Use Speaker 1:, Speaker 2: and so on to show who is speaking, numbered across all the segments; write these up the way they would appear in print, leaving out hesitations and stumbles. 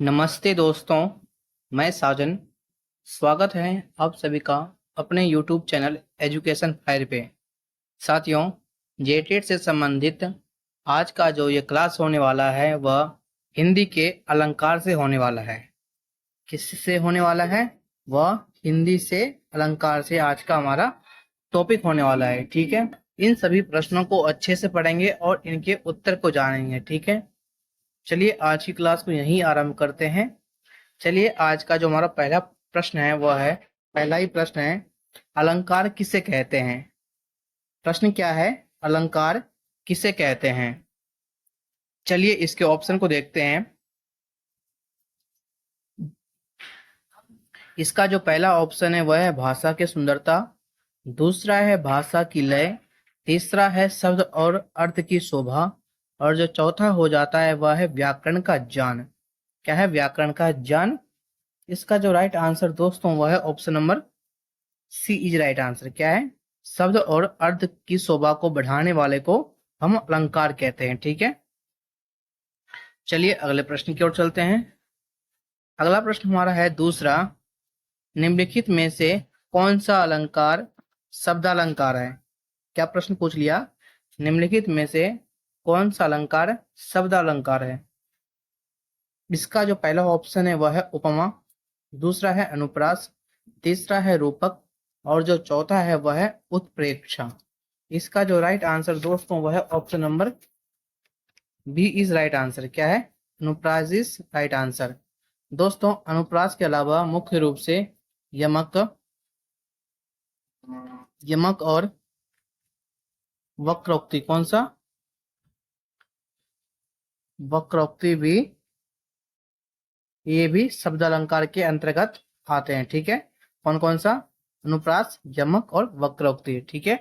Speaker 1: नमस्ते दोस्तों, मैं साजन। स्वागत है आप सभी का अपने YouTube चैनल एजुकेशन फायर पे। साथियों, जेटेट से संबंधित आज का जो ये क्लास होने वाला है वह हिंदी के अलंकार से होने वाला है। किससे होने वाला है? वह हिंदी से अलंकार से आज का हमारा टॉपिक होने वाला है। ठीक है, इन सभी प्रश्नों को अच्छे से पढ़ेंगे और इनके उत्तर को जानेंगे। ठीक है, चलिए आज की क्लास को यहीं आरंभ करते हैं। चलिए आज का जो हमारा पहला प्रश्न है वह है, पहला ही प्रश्न है, अलंकार किसे कहते हैं? प्रश्न क्या है? अलंकार किसे कहते हैं? चलिए इसके ऑप्शन को देखते हैं। इसका जो पहला ऑप्शन है वह है भाषा की सुंदरता, दूसरा है भाषा की लय, तीसरा है शब्द और अर्थ की शोभा, और जो चौथा हो जाता है वह है व्याकरण का ज्ञान। क्या है? व्याकरण का ज्ञान। इसका जो राइट आंसर दोस्तों वह है option number C is right answer. क्या है? शब्द और अर्थ की शोभा को बढ़ाने वाले को हम अलंकार कहते हैं। ठीक है, चलिए अगले प्रश्न की ओर चलते हैं। अगला प्रश्न हमारा है दूसरा, निम्नलिखित में से कौन सा अलंकार शब्दालंकार है? क्या प्रश्न पूछ लिया? निम्नलिखित में से कौन सा अलंकार शब्दालंकार है? इसका जो पहला ऑप्शन है वह है उपमा, दूसरा है अनुप्रास, तीसरा है रूपक, और जो चौथा है वह है उत्प्रेक्षा। इसका जो राइट आंसर दोस्तों वह है option number B is right answer. क्या है? अनुप्रास इज राइट आंसर। दोस्तों, अनुप्रास के अलावा मुख्य रूप से यमक यमक और वक्रोक्ति, कौन सा? वक्रोक्ति भी, ये भी शब्द अलंकार के अंतर्गत आते हैं। ठीक है, कौन कौन सा? अनुप्रास, यमक और वक्रोक्ति। ठीक है,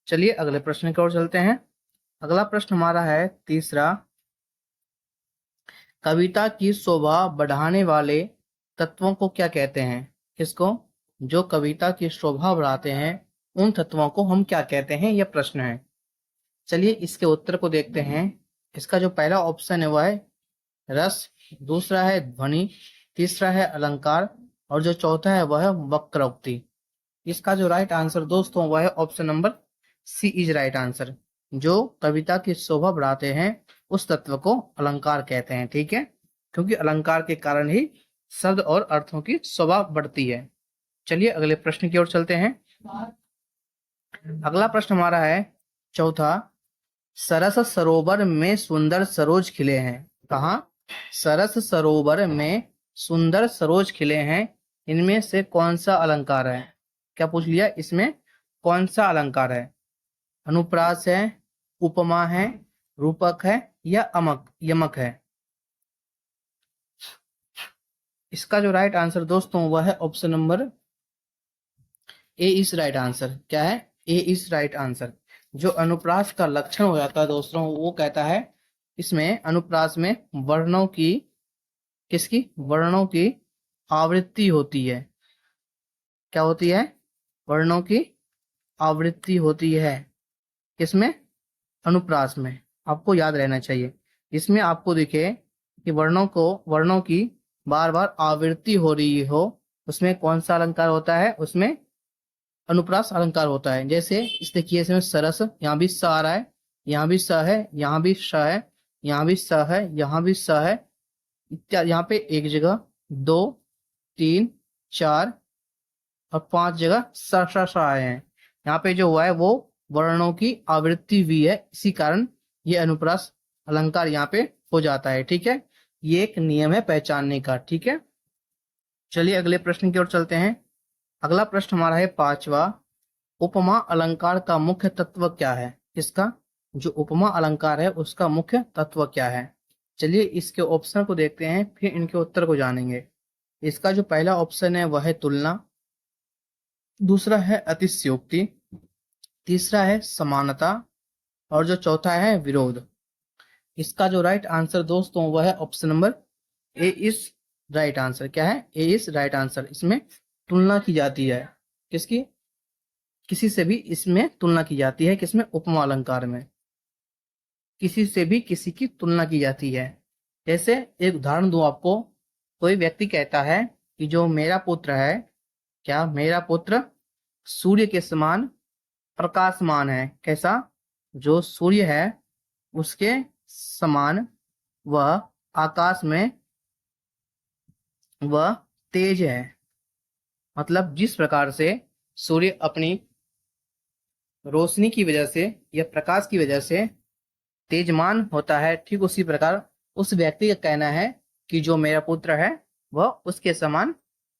Speaker 1: चलिए अगले प्रश्न की ओर चलते हैं। अगला प्रश्न हमारा है तीसरा, कविता की शोभा बढ़ाने वाले तत्वों को क्या कहते हैं? किसको? जो कविता की शोभा बढ़ाते हैं उन तत्वों को हम क्या कहते हैं, यह प्रश्न है। चलिए इसके उत्तर को देखते हैं। इसका जो पहला ऑप्शन है वह है रस, दूसरा है ध्वनि, तीसरा है अलंकार, और जो चौथा है वह है वक्रोक्ति। इसका जो राइट आंसर दोस्तों वह है option number C is right answer. जो कविता की शोभा बढ़ाते हैं उस तत्व को अलंकार कहते हैं। ठीक है, क्योंकि अलंकार के कारण ही शब्द और अर्थों की शोभा बढ़ती है। चलिए अगले प्रश्न की ओर चलते हैं। अगला प्रश्न हमारा है चौथा, सरस सरोवर में सुंदर सरोज खिले हैं। कहाँ? सरस सरोवर में सुंदर सरोज खिले हैं, इनमें से कौन सा अलंकार है? क्या पूछ लिया? इसमें कौन सा अलंकार है? अनुप्रास है, उपमा है, रूपक है, या यमक है? इसका जो राइट आंसर दोस्तों वह है option number A is right answer. क्या है? ए इज राइट आंसर। जो अनुप्रास का लक्षण हो जाता है दोस्तों वो कहता है, इसमें अनुप्रास में वर्णों की, किसकी? वर्णों की आवृत्ति होती है। क्या होती है? वर्णों की आवृत्ति होती है। किसमें? अनुप्रास में। आपको याद रहना चाहिए, इसमें आपको दिखे कि वर्णों की बार बार आवृत्ति हो रही हो, उसमें कौन सा अलंकार होता है? उसमें अनुप्रास अलंकार होता है। जैसे इस देखिए, इसमें सरस, यहाँ भी स आ रहा है, यहाँ भी स है, यहाँ भी श है, यहाँ भी स है, यहाँ भी स है इत्यादि। यहाँ पे एक जगह, दो, तीन, चार और पांच जगह स आए हैं। यहाँ पे जो हुआ है वो वर्णों की आवृत्ति हुई है, इसी कारण ये अनुप्रास अलंकार यहाँ पे हो जाता है। ठीक है, ये एक नियम है पहचानने का। ठीक है, चलिए अगले प्रश्न की ओर चलते हैं। अगला प्रश्न हमारा है पांचवा, उपमा अलंकार का मुख्य तत्व क्या है? किसका? जो उपमा अलंकार है उसका मुख्य तत्व क्या है? चलिए इसके ऑप्शन को देखते हैं, फिर इनके उत्तर को जानेंगे। इसका जो पहला ऑप्शन है वह है तुलना, दूसरा है अतिशयोक्ति, तीसरा है समानता, और जो चौथा है विरोध। इसका जो राइट आंसर दोस्तों वह है option number A is right answer. क्या है? ए इज राइट आंसर। इसमें तुलना की जाती है, किसकी? किसी से भी इसमें तुलना की जाती है। किसमें? उपमा अलंकार में किसी से भी किसी की तुलना की जाती है। जैसे एक उदाहरण दूं आपको, कोई व्यक्ति कहता है कि जो मेरा पुत्र है, क्या मेरा पुत्र सूर्य के समान प्रकाशमान है। कैसा? जो सूर्य है उसके समान वह आकाश में वह तेज है। मतलब जिस प्रकार से सूर्य अपनी रोशनी की वजह से या प्रकाश की वजह से तेजमान होता है, ठीक उसी प्रकार उस व्यक्ति का कहना है कि जो मेरा पुत्र है वह उसके समान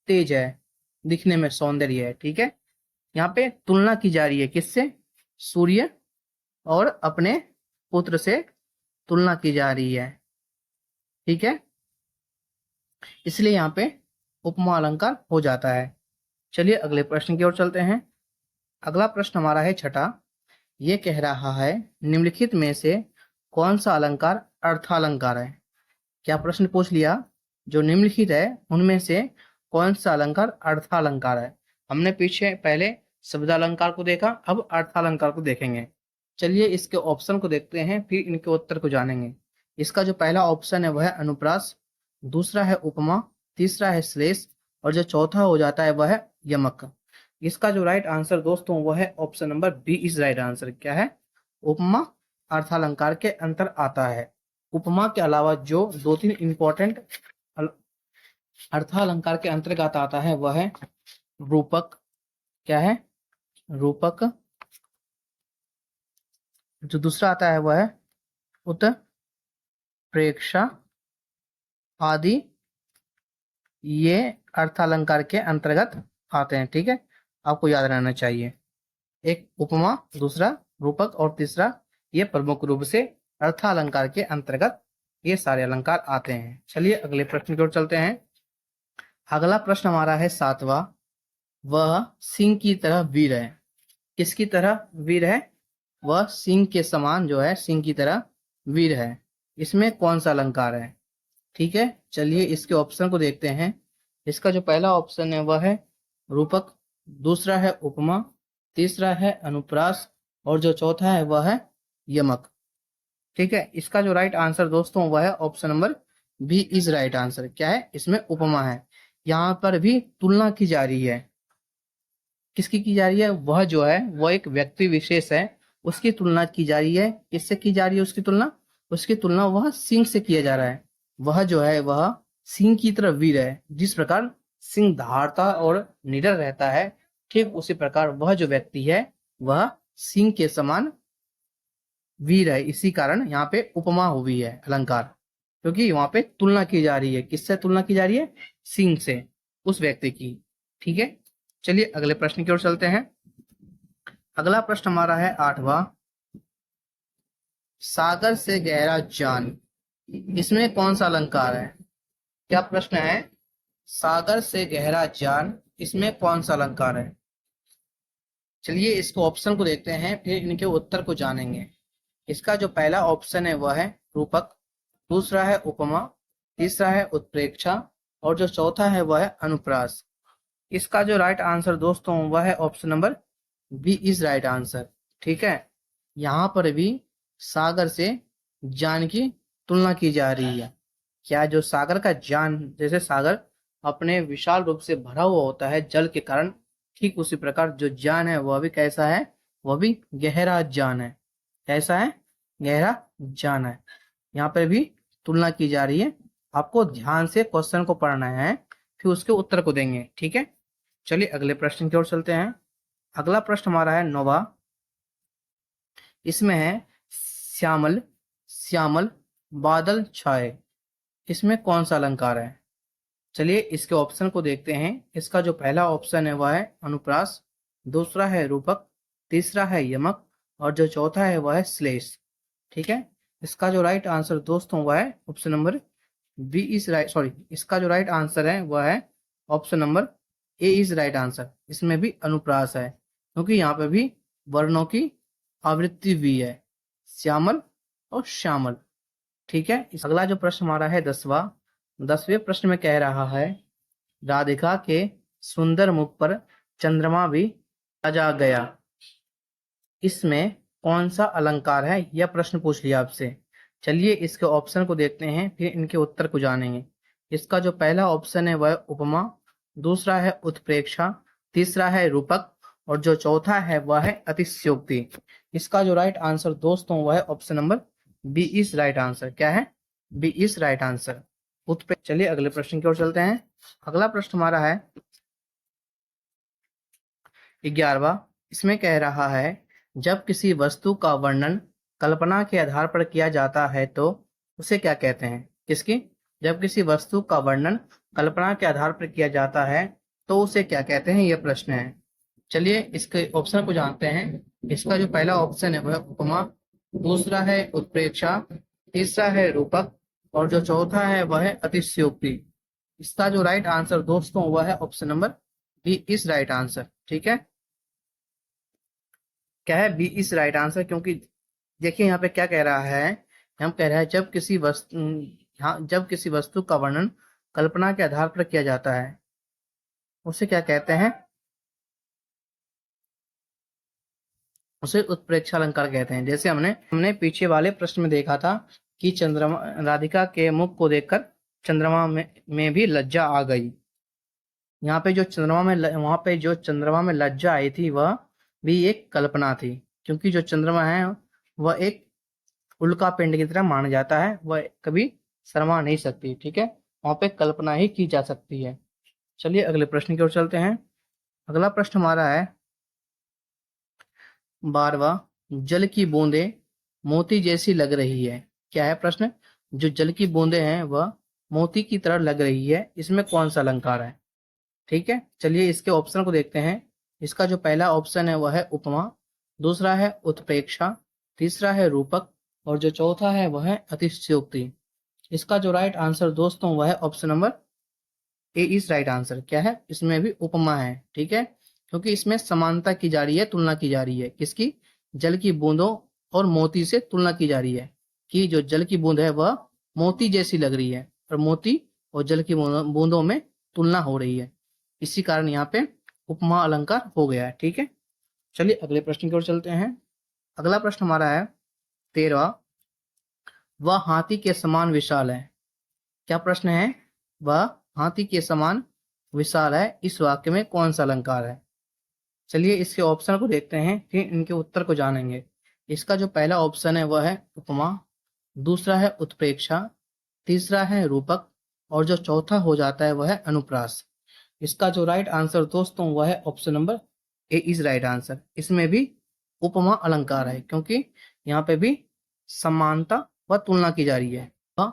Speaker 1: तेज है, दिखने में सौंदर्य है। ठीक है, यहाँ पे तुलना की जा रही है किससे? सूर्य और अपने पुत्र से तुलना की जा रही है। ठीक है, इसलिए यहाँ पे उपमा अलंकार हो जाता है। चलिए अगले प्रश्न की ओर चलते हैं। अगला प्रश्न हमारा है छठा। ये कह रहा है निम्नलिखित में से कौन सा अलंकार अर्थालंकार है। क्या प्रश्न पूछ लिया, जो निम्नलिखित है उनमें से कौन सा अलंकार अर्थालंकार है। हमने पीछे पहले शब्दालंकार को देखा, अब अर्थालंकार को देखेंगे। चलिए इसके ऑप्शन को देखते हैं, फिर इनके उत्तर को जानेंगे। इसका जो पहला ऑप्शन है वह है अनुप्रास, दूसरा है उपमा, तीसरा है श्लेष और जो चौथा हो जाता है वह है यमक। इसका जो राइट आंसर दोस्तों वह है option number B is right answer. क्या है? उपमा अर्थालंकार के अंतर आता है। उपमा के अलावा जो दो तीन इंपॉर्टेंट अर्थालंकार के अंतर्गत आता है वह है रूपक। क्या है? रूपक। जो दूसरा आता है वह है उत्प्रेक्षा आदि, ये अर्थालंकार के अंतर्गत आते हैं। ठीक है, आपको याद रहना चाहिए। एक उपमा, दूसरा रूपक और तीसरा ये प्रमुख रूप से अर्थालंकार के अंतर्गत ये सारे अलंकार आते हैं। चलिए अगले प्रश्न की ओर चलते हैं। अगला प्रश्न हमारा है सातवां। वह सिंह की तरह वीर है। किसकी तरह वीर है? वह सिंह के समान जो है, सिंह की तरह वीर है। इसमें कौन सा अलंकार है? ठीक है, चलिए इसके ऑप्शन को देखते हैं। इसका जो पहला ऑप्शन है वह है रूपक, दूसरा है उपमा, तीसरा है अनुप्रास और जो चौथा है वह है यमक। ठीक है, इसका जो राइट आंसर दोस्तों वह है option number B is right answer. क्या है? इसमें उपमा है। यहाँ पर भी तुलना की जा रही है। किसकी की जा रही है? वह जो है वह एक व्यक्ति विशेष है, उसकी तुलना की जा रही है। किससे की जा रही है उसकी तुलना? उसकी तुलना वह सिंह से किया जा रहा है। वह जो है वह सिंह की तरह वीर है। जिस प्रकार सिंह धारता और निडर रहता है, ठीक उसी प्रकार वह जो व्यक्ति है वह सिंह के समान वीर है। इसी कारण यहाँ पे उपमा हुई है अलंकार, क्योंकि वहां पे तुलना की जा रही है। किससे तुलना की जा रही है? सिंह से, उस व्यक्ति की। ठीक है, चलिए अगले प्रश्न की ओर चलते हैं। अगला प्रश्न हमारा है आठवां। सागर से गहरा जान, इसमें कौन सा अलंकार है? क्या प्रश्न है? सागर से गहरा जान, इसमें कौन सा अलंकार है? चलिए इसको ऑप्शन को देखते हैं, फिर इनके उत्तर को जानेंगे। इसका जो पहला ऑप्शन है वह है रूपक, दूसरा है उपमा, तीसरा है उत्प्रेक्षा और जो चौथा है वह है अनुप्रास। इसका जो राइट आंसर दोस्तों वह है option number B is right answer. ठीक है, यहाँ पर भी सागर से जान की तुलना की जा रही है। क्या जो सागर का जान, जैसे सागर अपने विशाल रूप से भरा हुआ होता है जल के कारण, ठीक उसी प्रकार जो जान है वह भी कैसा है? वह भी गहरा जान है। कैसा है? गहरा जान है। यहाँ पर भी तुलना की जा रही है। आपको ध्यान से क्वेश्चन को पढ़ना है, फिर उसके उत्तर को देंगे। ठीक है, चलिए अगले प्रश्न की ओर चलते हैं। अगला प्रश्न हमारा है नौवां। इसमें है श्यामल श्यामल बादल छाए, इसमें कौन सा अलंकार है? चलिए इसके ऑप्शन को देखते हैं। इसका जो पहला ऑप्शन है वह है अनुप्रास, दूसरा है रूपक, तीसरा है यमक और जो चौथा है वह है श्लेष। ठीक है, इसका जो राइट आंसर दोस्तों वह है option number B is right, sorry, इसका जो राइट आंसर है वह है option number A is right answer. इसमें भी अनुप्रास है, क्योंकि यहाँ पे भी वर्णों की आवृत्ति भी है, श्यामल और श्यामल। ठीक है, अगला जो प्रश्न हमारा है 10वां। 10वें प्रश्न में कह रहा है राधिका के सुंदर मुख पर चंद्रमा भी आ गया, इसमें कौन सा अलंकार है? यह प्रश्न पूछ लिया आपसे। चलिए इसके ऑप्शन को देखते हैं, फिर इनके उत्तर को जानेंगे। इसका जो पहला ऑप्शन है वह उपमा, दूसरा है उत्प्रेक्षा, तीसरा है रूपक और जो चौथा है वह है अतिशयोक्ति। इसका जो राइट आंसर दोस्तों वह है option number B is right answer. क्या है? B is right answer. चलिए अगले प्रश्न की ओर चलते हैं। अगला प्रश्न हमारा है 11वां। इसमें कह रहा है जब किसी वस्तु का वर्णन कल्पना के आधार पर किया जाता है तो उसे क्या कहते हैं? किसकी? जब किसी वस्तु का वर्णन कल्पना के आधार पर किया जाता है तो उसे क्या कहते हैं, यह प्रश्न है। चलिए इसके ऑप्शन को जानते हैं। इसका जो पहला ऑप्शन है वह उपमा, दूसरा है उत्प्रेक्षा, तीसरा है रूपक और जो चौथा है वह है अतिशयोक्ति। इसका जो राइट आंसर दोस्तों वह है option number B is right answer. ठीक है, क्या है? B is right answer. क्योंकि देखिए यहाँ पे क्या कह रहा है, हम कह रहे हैं जब किसी वस्तु का वर्णन कल्पना के आधार पर किया जाता है उसे क्या कहते हैं? उसे उत्प्रेक्षा अलंकार कहते हैं। जैसे हमने पीछे वाले प्रश्न में देखा था कि चंद्रमा, राधिका के मुख को देखकर चंद्रमा में भी लज्जा आ गई। यहाँ पे जो वहां पे जो चंद्रमा में लज्जा आई थी वह भी एक कल्पना थी, क्योंकि जो चंद्रमा है वह एक उल्का पिंड की तरह माना जाता है, वह कभी शर्मा नहीं सकती। ठीक है, वहां पे कल्पना ही की जा सकती है। चलिए अगले प्रश्न की ओर चलते हैं। अगला प्रश्न हमारा है 12वां। जल की बूंदें मोती जैसी लग रही है। क्या है प्रश्न? जो जल की बूंदें हैं वह मोती की तरह लग रही है, इसमें कौन सा अलंकार है? ठीक है, चलिए इसके ऑप्शन को देखते हैं। इसका जो पहला ऑप्शन है वह है उपमा, दूसरा है उत्प्रेक्षा, तीसरा है रूपक और जो चौथा है वह है अतिशयोक्ति। इसका जो राइट आंसर दोस्तों वह है option number A is right answer. क्या है? इसमें भी उपमा है। ठीक है, क्योंकि इसमें समानता की जा रही है, तुलना की जा रही है। किसकी? जल की बूंदों और मोती से तुलना की जा रही है कि जो जल की बूंद है वह मोती जैसी लग रही है और मोती और जल की बूंदों में तुलना हो रही है। इसी कारण यहाँ पे उपमा अलंकार हो गया है। ठीक है, चलिए अगले प्रश्न की ओर चलते हैं। अगला प्रश्न हमारा है 13वां। वह हाथी के समान विशाल है। क्या प्रश्न है? वह हाथी के समान विशाल है, इस वाक्य में कौन सा अलंकार है? चलिए इसके ऑप्शन को देखते हैं, फिर इनके उत्तर को जानेंगे। इसका जो पहला ऑप्शन है वह है उपमा, दूसरा है उत्प्रेक्षा, तीसरा है रूपक और जो चौथा हो जाता है वह है अनुप्रास। इसका जो राइट आंसर दोस्तों वह है option number A is right answer. इसमें भी उपमा अलंकार है, क्योंकि यहाँ पे भी समानता व तुलना की जा रही है। वह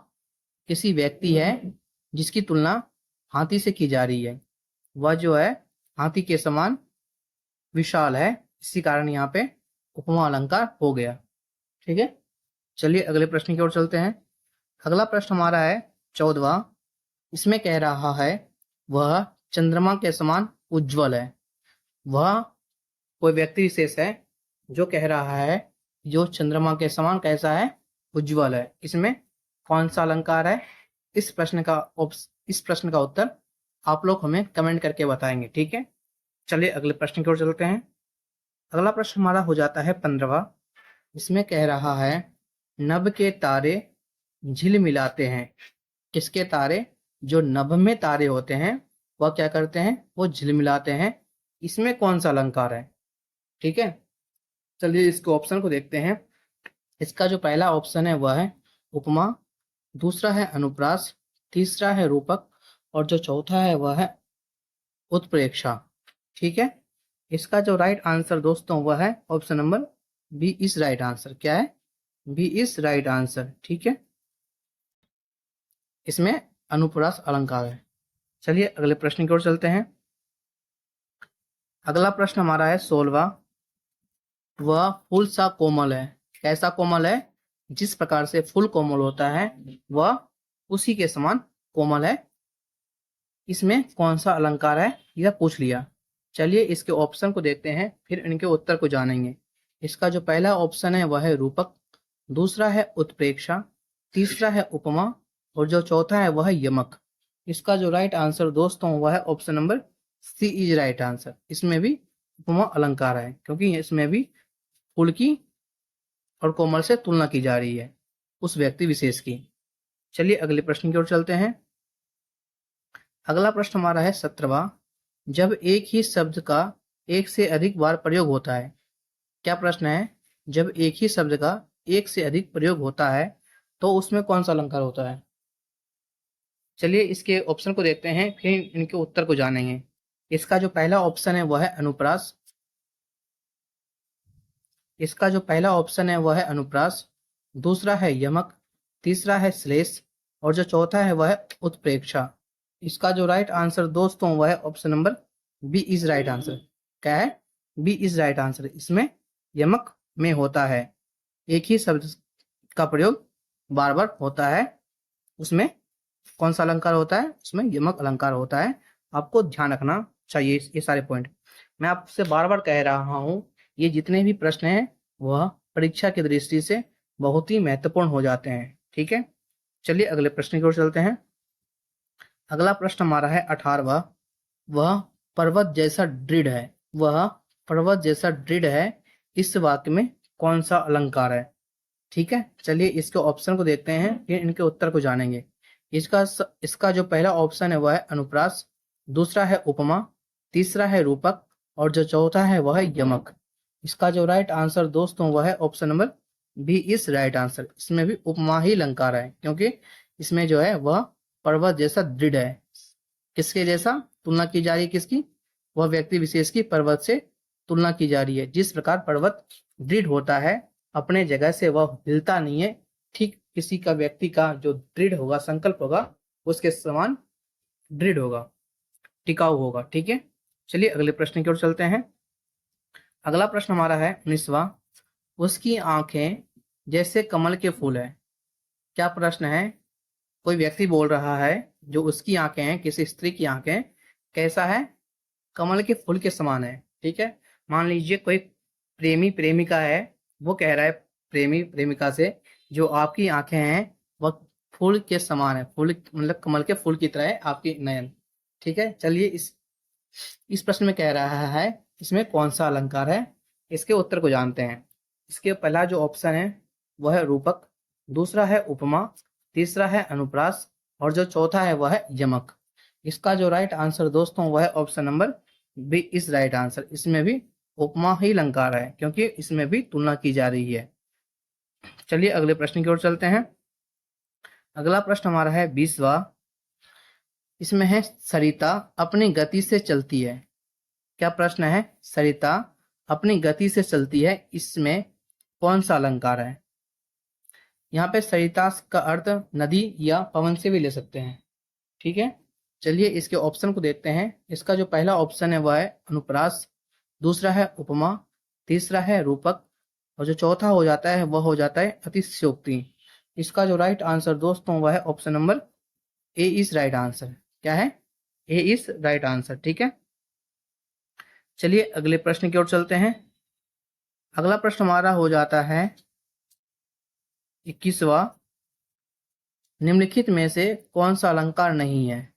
Speaker 1: किसी व्यक्ति है जिसकी तुलना हाथी से की जा रही है, वह जो है हाथी के समान विशाल है, इसी कारण यहाँ पे उपमा अलंकार हो गया। ठीक है, चलिए अगले प्रश्न की ओर चलते हैं। अगला प्रश्न हमारा है 14वां। इसमें कह रहा है वह चंद्रमा के समान उज्जवल है। वह कोई व्यक्ति विशेष है जो कह रहा है जो चंद्रमा के समान कैसा है? उज्जवल है। इसमें कौन सा अलंकार है? इस प्रश्न का उत्तर आप लोग हमें कमेंट करके बताएंगे। ठीक है, चलिए अगले प्रश्न की ओर चलते हैं। अगला प्रश्न हमारा हो जाता है 15वां। इसमें कह रहा है नभ के तारे झिलमिलाते हैं। किसके तारे? जो नभ में तारे होते हैं वह क्या करते हैं? वो झिलमिलाते हैं। इसमें कौन सा अलंकार है? ठीक है, चलिए इसके ऑप्शन को देखते हैं। इसका जो पहला ऑप्शन है वह है उपमा, दूसरा है अनुप्रास, तीसरा है रूपक और जो चौथा है वह है उत्प्रेक्षा। ठीक है, इसका जो राइट आंसर दोस्तों वह है option number B is right answer. क्या है? B is right answer. ठीक है, इसमें अनुप्रास अलंकार है। चलिए अगले प्रश्न की ओर चलते हैं। अगला प्रश्न हमारा है 16वां। वह फूल सा कोमल है। कैसा कोमल है? जिस प्रकार से फूल कोमल होता है वह उसी के समान कोमल है। इसमें कौन सा अलंकार है यह पूछ लिया। चलिए इसके ऑप्शन को देखते हैं, फिर इनके उत्तर को जानेंगे। इसका जो पहला ऑप्शन है वह है रूपक, दूसरा है उत्प्रेक्षा, तीसरा है उपमा और जो चौथा है वह है यमक। इसका जो राइट आंसर दोस्तों वह है option number C is right answer. इसमें भी उपमा अलंकार है, क्योंकि इसमें भी फूल की और कोमल से तुलना की जा रही है उस व्यक्ति विशेष की। चलिए अगले प्रश्न की ओर चलते हैं। अगला प्रश्न हमारा है 17वां। जब एक ही शब्द का एक से अधिक बार प्रयोग होता है, क्या प्रश्न है? जब एक ही शब्द का एक से अधिक प्रयोग होता है तो उसमें कौन सा अलंकार होता है? चलिए इसके ऑप्शन को देखते हैं, फिर इनके उत्तर को जानेंगे। इसका जो पहला ऑप्शन है वह है अनुप्रास। इसका जो पहला ऑप्शन है वह है अनुप्रास, दूसरा है यमक, तीसरा है श्लेष और जो चौथा है वह है उत्प्रेक्षा। इसका जो राइट आंसर दोस्तों वह है option number B is right answer. क्या है? B is right answer. इसमें यमक में होता है, एक ही शब्द का प्रयोग बार बार होता है, उसमें कौन सा अलंकार होता है? उसमें यमक अलंकार होता है। आपको ध्यान रखना चाहिए ये सारे पॉइंट। मैं आपसे बार बार कह रहा हूं, ये जितने भी प्रश्न हैं वह परीक्षा की दृष्टि से बहुत ही महत्वपूर्ण हो जाते हैं। ठीक है, चलिए अगले प्रश्न की ओर चलते हैं। अगला प्रश्न हमारा है 18वां। वह पर्वत जैसा दृढ़ है, वह पर्वत जैसा दृढ़ है, इस वाक्य में कौन सा अलंकार है? ठीक है, चलिए इसके ऑप्शन को देखते हैं, फिर इनके उत्तर को जानेंगे। इसका जो पहला ऑप्शन है वह है अनुप्रास, दूसरा है उपमा, तीसरा है रूपक और जो चौथा है वह है यमक। इसका जो राइट आंसर दोस्तों वह है option number B is right answer. इसमें भी उपमा ही अलंकार है, क्योंकि इसमें जो है वह पर्वत जैसा दृढ़ है। किसके जैसा तुलना की जा रही है? किसकी? वह व्यक्ति विशेष की पर्वत से तुलना की जा रही है। जिस प्रकार पर्वत दृढ़ होता है, अपने जगह से वह हिलता नहीं है, ठीक किसी का व्यक्ति का जो दृढ़ होगा, संकल्प होगा, उसके समान दृढ़ होगा, टिकाऊ होगा। ठीक है, चलिए अगले प्रश्न की ओर चलते हैं। अगला प्रश्न हमारा है 19वां। उसकी आंखें जैसे कमल के फूल है। क्या प्रश्न है? कोई व्यक्ति बोल रहा है जो उसकी आंखें हैं, किसी स्त्री की आंखें कैसा है? कमल के फूल के समान है। ठीक है, मान लीजिए कोई प्रेमी प्रेमिका है, वो कह रहा है प्रेमी प्रेमिका से जो आपकी आंखें हैं वह फूल के समान है, फूल मतलब कमल के फूल की तरह है आपकी नयन। ठीक है, चलिए इस प्रश्न में कह रहा है इसमें कौन सा अलंकार है, इसके उत्तर को जानते हैं। इसके पहला जो ऑप्शन है वह है रूपक, दूसरा है उपमा, तीसरा है अनुप्रास और जो चौथा है वह है यमक। इसका जो राइट आंसर दोस्तों वह है option number B is right answer. इसमें भी उपमा ही अलंकार है, क्योंकि इसमें भी तुलना की जा रही है। चलिए अगले प्रश्न की ओर चलते हैं। अगला प्रश्न हमारा है 20वां। इसमें है सरिता अपनी गति से चलती है। क्या प्रश्न है? सरिता अपनी गति से चलती है, इसमें कौन सा अलंकार है? यहाँ पे सरिता का अर्थ नदी या पवन से भी ले सकते हैं। ठीक है, चलिए इसके ऑप्शन को देखते हैं। इसका जो पहला ऑप्शन है वह है अनुप्रास, दूसरा है उपमा, तीसरा है रूपक और जो चौथा हो जाता है वह हो जाता है अतिशयोक्ति। इसका जो राइट आंसर दोस्तों वह है option number A is right answer. क्या है? ए इज राइट आंसर। ठीक है, चलिए अगले प्रश्न की ओर चलते हैं। अगला प्रश्न हमारा हो जाता है 21वां। निम्नलिखित में से कौन सा अलंकार नहीं है?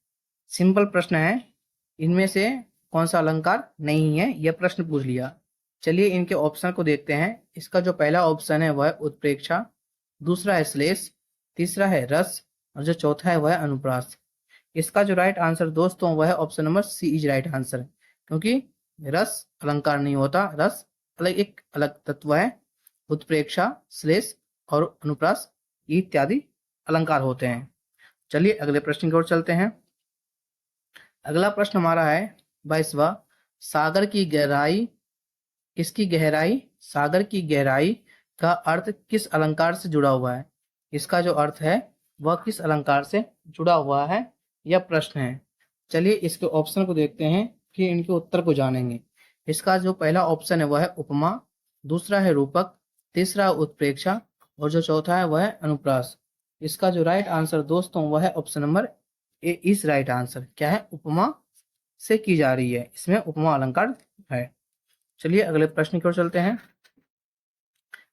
Speaker 1: सिंपल प्रश्न है, इनमें से कौन सा अलंकार नहीं है, यह प्रश्न पूछ लिया। चलिए इनके ऑप्शन को देखते हैं। इसका जो पहला ऑप्शन है वह है उत्प्रेक्षा, दूसरा है श्लेष, तीसरा है रस और जो चौथा है वह है अनुप्रास। इसका जो राइट आंसर दोस्तों वह है option number C is right answer, क्योंकि रस अलंकार नहीं होता, रस अलग एक अलग तत्व है। उत्प्रेक्षा, श्लेष और अनुप्रास इत्यादि अलंकार होते हैं। चलिए अगले प्रश्न की ओर चलते हैं। अगला प्रश्न हमारा है 22वां। सागर की गहराई, किसकी गहराई? सागर की गहराई का अर्थ किस अलंकार से जुड़ा हुआ है? इसका जो अर्थ है वह किस अलंकार से जुड़ा हुआ है, यह प्रश्न है। चलिए इसके ऑप्शन को देखते हैं, फिर इनके उत्तर को जानेंगे। इसका जो पहला ऑप्शन है वह है उपमा, दूसरा है रूपक, तीसरा उत्प्रेक्षा और जो चौथा है वह है अनुप्रास। इसका जो राइट आंसर दोस्तों वह है option number A is right answer. क्या है? उपमा से की जा रही है, इसमें उपमा अलंकार है। चलिए अगले प्रश्न की ओर चलते हैं।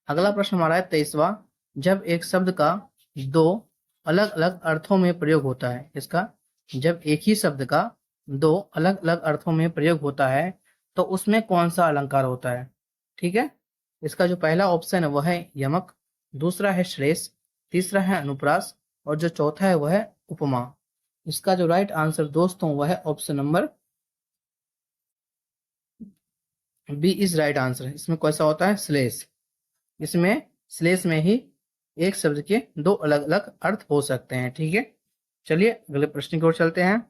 Speaker 1: अगला प्रश्न हमारा है 23वां। जब एक शब्द का दो अलग अलग अर्थों में प्रयोग होता है, इसका जब एक ही शब्द का दो अलग अलग अर्थों में प्रयोग होता है तो उसमें कौन सा अलंकार होता है? ठीक है, इसका जो पहला ऑप्शन है वह है यमक, दूसरा है श्लेष, तीसरा है अनुप्रास और जो चौथा है वह है उपमा। इसका जो राइट आंसर दोस्तों वह है option number B is right answer. इसमें कैसा होता है स्लेश, इसमें स्लेश में ही एक शब्द के दो अलग अलग अर्थ हो सकते हैं। ठीक है, चलिए अगले प्रश्न की ओर चलते हैं।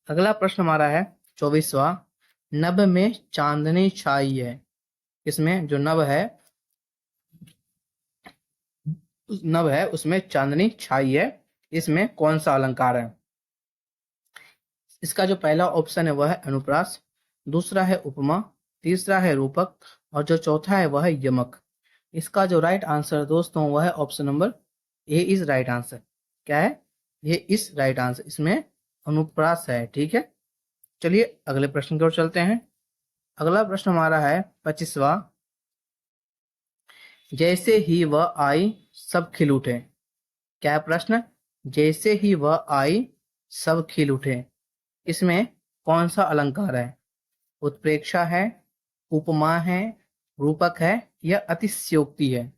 Speaker 1: अगला प्रश्न हमारा है 24वां, नभ में चांदनी छाई है। इसमें जो नभ है उसमें चांदनी छाई है, इसमें कौन सा अलंकार है? इसका जो पहला ऑप्शन है वह है अनुप्रास, दूसरा है उपमा, तीसरा है रूपक और जो चौथा है वह है यमक। इसका जो राइट आंसर दोस्तों वह है option number A is right answer. क्या है? ये इस राइट आंसर, इसमें अनुप्रास है। ठीक है, चलिए अगले प्रश्न की ओर चलते हैं। अगला प्रश्न हमारा है 25वां, जैसे ही वह आई सब खिल उठे। क्या है प्रश्न? जैसे ही वह आई सब खिल उठे, इसमें कौन सा अलंकार है? उत्प्रेक्षा है, उपमा है, रूपक है या अतिशयोक्ति है?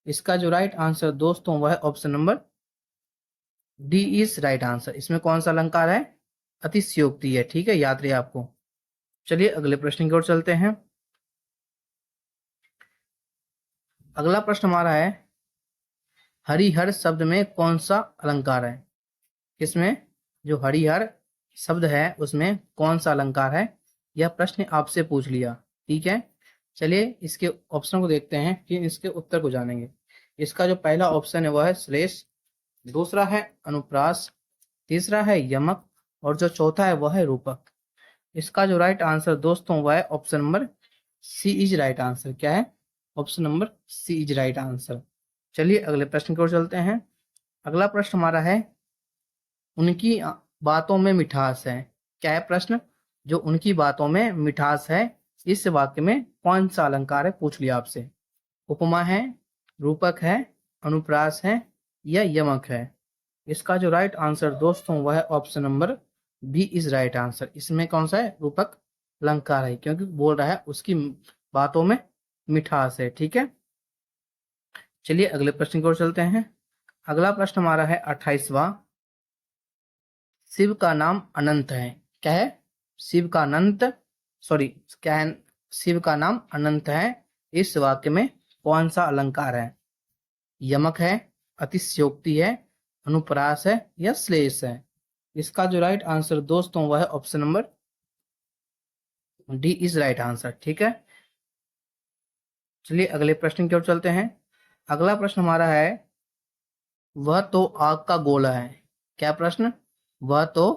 Speaker 1: इसका जो राइट आंसर दोस्तों वह है option number D is right answer. इसमें कौन सा अलंकार है? अतिशयोक्ति है। ठीक है, याद रहे आपको। चलिए अगले प्रश्न की ओर चलते हैं। अगला प्रश्न हमारा है हरिहर शब्द में कौन सा अलंकार है? इसमें जो हरिहर शब्द है उसमें कौन सा अलंकार है? यह प्रश्न आपसे पूछ लिया। ठीक है, चलिए इसके ऑप्शन को देखते हैं फिर इसके उत्तर को जानेंगे। इसका जो पहला ऑप्शन है वह है श्लेष, दूसरा है अनुप्रास, तीसरा है यमक और जो चौथा है वह है रूपक। इसका जो राइट आंसर दोस्तों वह है option number C is right answer. क्या है? Option number C is right answer. चलिए अगले प्रश्न की ओर चलते हैं। अगला प्रश्न हमारा है उनकी बातों में मिठास है। क्या है प्रश्न? जो उनकी बातों में मिठास है, इस वाक्य में कौन सा अलंकार है? पूछ लिया आपसे। उपमा है, रूपक है, अनुप्रास है या यमक है? इसका जो राइट आंसर दोस्तों वह है option number B is right answer. इसमें कौन सा है? रूपक अलंकार है, क्योंकि बोल रहा है उसकी बातों में मिठास है। ठीक है, चलिए अगले प्रश्न की ओर चलते हैं। अगला प्रश्न हमारा है 28वां, शिव का नाम अनंत है। क्या है? शिव का अनंत सॉरी क्या है? शिव का नाम अनंत है, इस वाक्य में कौन सा अलंकार है? यमक है, अतिशयोक्ति है, अनुप्रास है या श्लेष है? इसका जो राइट आंसर दोस्तों वह है option number D is right answer. ठीक है, चलिए अगले प्रश्न की ओर चलते हैं। अगला प्रश्न हमारा है वह तो आग का गोला है। क्या प्रश्न? वह तो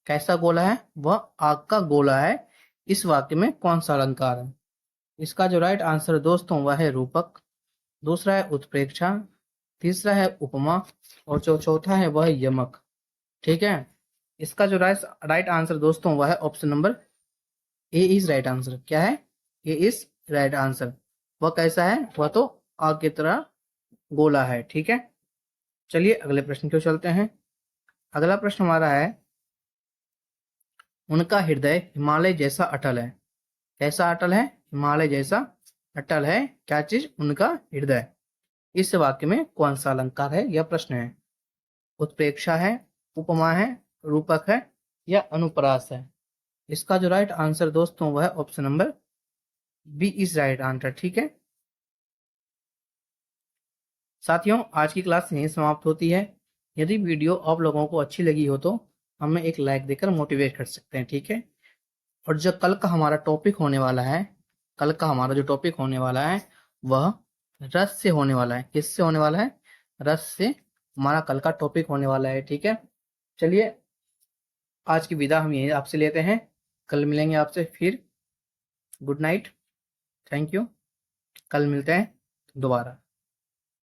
Speaker 1: कैसा गोला है? वह आग का गोला है, इस वाक्य में कौन सा अलंकार है? इसका जो राइट आंसर दोस्तों वह है रूपक, दूसरा है उत्प्रेक्षा, तीसरा है उपमा और जो चौथा है वह है यमक। ठीक है, इसका जो राइट आंसर दोस्तों वह है option number A is right answer. क्या है? ए इज राइट आंसर। वह कैसा है? वह तो आग की तरह गोला है। ठीक है, चलिए अगले प्रश्न की ओर चलते हैं। अगला प्रश्न हमारा है उनका हृदय हिमालय जैसा अटल है। कैसा अटल है? हिमालय जैसा अटल है। क्या चीज? उनका हृदय। इस वाक्य में कौन सा अलंकार है? यह प्रश्न है। उत्प्रेक्षा है, उपमा है, रूपक है या अनुप्रास है? इसका जो राइट आंसर दोस्तों वह है option number B is right answer. ठीक है साथियों, आज की क्लास यहीं समाप्त होती है। यदि वीडियो आप लोगों को अच्छी लगी हो तो हमें एक लाइक देकर मोटिवेट कर सकते हैं। ठीक है, और जो कल का हमारा टॉपिक होने वाला है, कल का हमारा जो टॉपिक होने वाला है वह रस से होने वाला है। किससे होने वाला है? रस से हमारा कल का टॉपिक होने वाला है। ठीक है, चलिए आज की विदा हम यही आपसे लेते हैं। कल मिलेंगे आपसे फिर। Good night, thank you. कल मिलते हैं दोबारा।